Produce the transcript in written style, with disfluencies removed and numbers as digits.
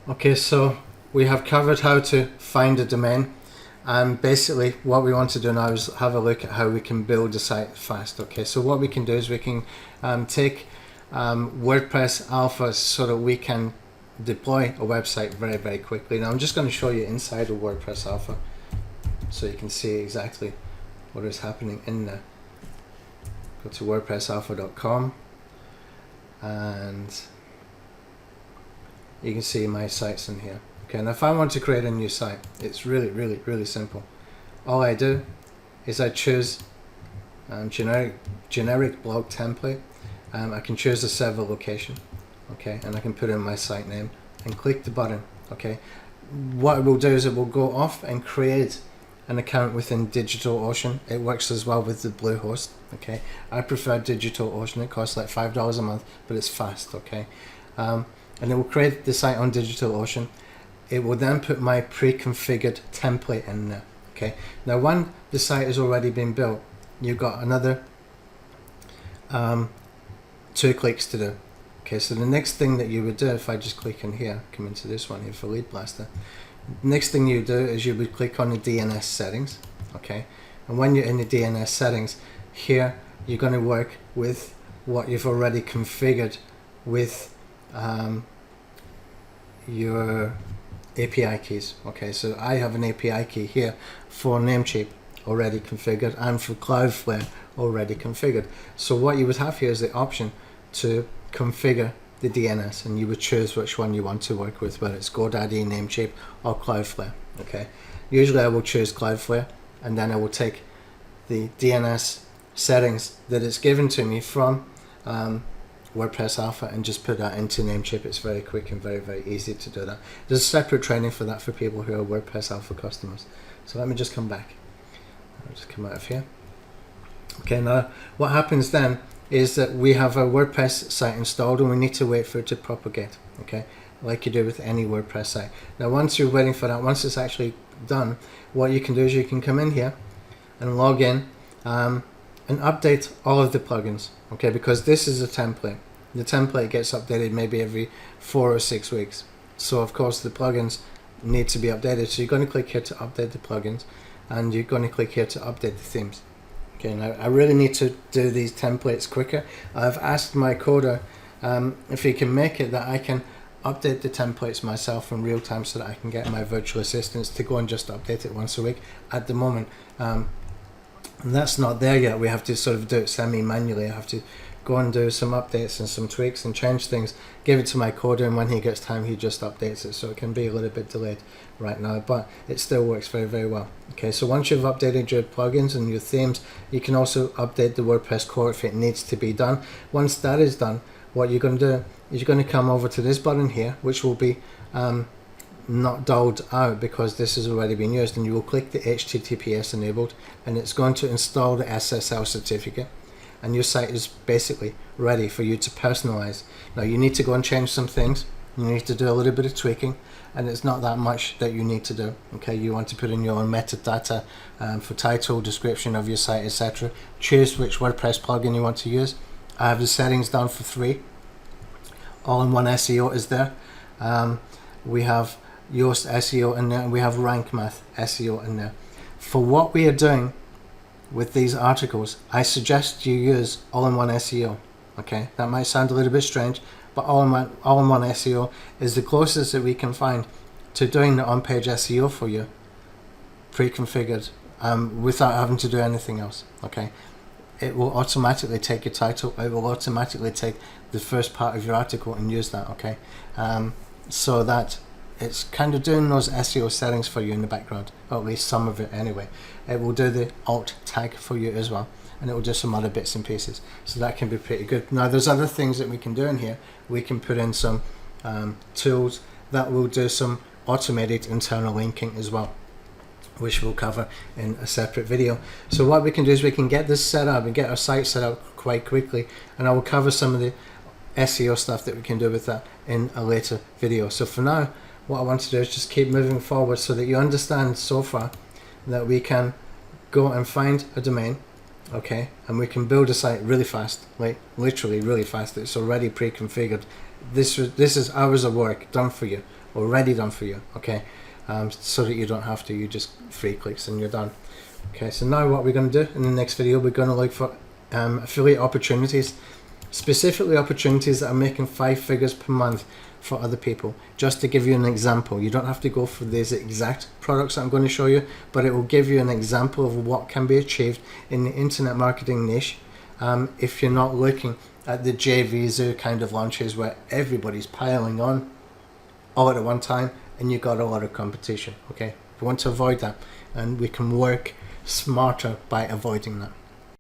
Okay, so we have covered how to find a domain, and basically what we want to do now is have a look at how we can build a site fast. Okay, so what we can do is we can take WordPress alpha so that we can deploy a website very quickly. Now I'm just going to show you inside of WordPress alpha so you can see exactly what is happening in there. Go to wordpressalpha.com and you can see my sites in here. Okay, and if I want to create a new site, it's really simple. All I do is I choose generic blog template. I can choose a server location, okay, and I can put in my site name and click the button. Okay, what it will do is it will go off and create an account within DigitalOcean. It works as well with the Bluehost. Okay, I prefer DigitalOcean. It costs like $5 a month, but it's fast. Okay, and it will create the site on DigitalOcean. It will then put my pre-configured template in there. Okay, now when the site has already been built, you've got another 2 clicks to do. Okay, so the next thing that you would do, if I just click in here, come into this one here for Lead Blaster, next thing you do is you would click on the DNS settings. Okay, and when you're in the DNS settings here, you're going to work with what you've already configured with your API keys. Okay, so I have an API key here for Namecheap already configured and for Cloudflare already configured. So what you would have here is the option to configure the DNS, and you would choose which one you want to work with, whether it's GoDaddy, Namecheap or Cloudflare. Okay, usually I will choose Cloudflare, and then I will take the DNS settings that it's given to me from WordPress alpha and just put that into Namecheap. It's very quick and very easy to do that. There's separate training for that for people who are WordPress alpha customers. So let me just come back. I'll just come out of here. Okay, now what happens then is that we have a WordPress site installed and we need to wait for it to propagate. Okay, like you do with any WordPress site. Now once you're waiting for that, once it's actually done, what you can do is you can come in here and log in and update all of the plugins. Okay, because this is a template. The template gets updated maybe every 4 or 6 weeks. So of course the plugins need to be updated. So you're going to click here to update the plugins, and you're going to click here to update the themes. Okay, now I really need to do these templates quicker. I've asked my coder if he can make it that I can update the templates myself in real time so that I can get my virtual assistants to go and just update it once a week. At the moment, and that's not there yet. We have to sort of do it semi-manually. I have to go and do some updates and some tweaks and change things, give it to my coder, and when he gets time he just updates it. So it can be a little bit delayed right now, but it still works very well. Okay, so once you've updated your plugins and your themes, you can also update the WordPress core if it needs to be done. Once that is done, what you're going to do is you're going to come over to this button here, which will be not dulled out because this has already been used, and you will click the HTTPS enabled, and it's going to install the SSL certificate, and your site is basically ready for you to personalize. Now you need to go and change some things, you need to do a little bit of tweaking, and it's not that much that you need to do. Okay, you want to put in your own metadata for title, description of your site, etc. Choose which WordPress plugin you want to use. I have the settings down for 3. All-in-one SEO is there. We have Yoast SEO in there, and we have Rank Math SEO in there. For what we are doing with these articles, I suggest you use all-in-one SEO. Okay, that might sound a little bit strange, but all-in-one SEO is the closest that we can find to doing the on-page SEO for you, pre-configured, without having to do anything else. Okay, it will automatically take your title, it will automatically take the first part of your article and use that. Okay, so that it's kind of doing those SEO settings for you in the background, or at least some of it anyway. It will do the alt tag for you as well, and it will do some other bits and pieces, so that can be pretty good. Now there's other things that we can do in here. We can put in some tools that will do some automated internal linking as well, which we'll cover in a separate video. So what we can do is we can get this set up and get our site set up quite quickly, and I will cover some of the SEO stuff that we can do with that in a later video. So for now, what I want to do is just keep moving forward so that you understand so far that we can go and find a domain, okay, and we can build a site really fast, like literally really fast. It's already pre-configured. This is hours of work done for you, already done for you, okay? So that you don't have to, you just 3 clicks and you're done. Okay, so now what we're going to do in the next video, we're going to look for affiliate opportunities, specifically opportunities that are making 5 figures per month for other people. Just to give you an example, you don't have to go for these exact products that I'm going to show you, but it will give you an example of what can be achieved in the internet marketing niche if you're not looking at the JVZoo kind of launches where everybody's piling on all at one time and you got a lot of competition. Okay, we want to avoid that, and we can work smarter by avoiding that.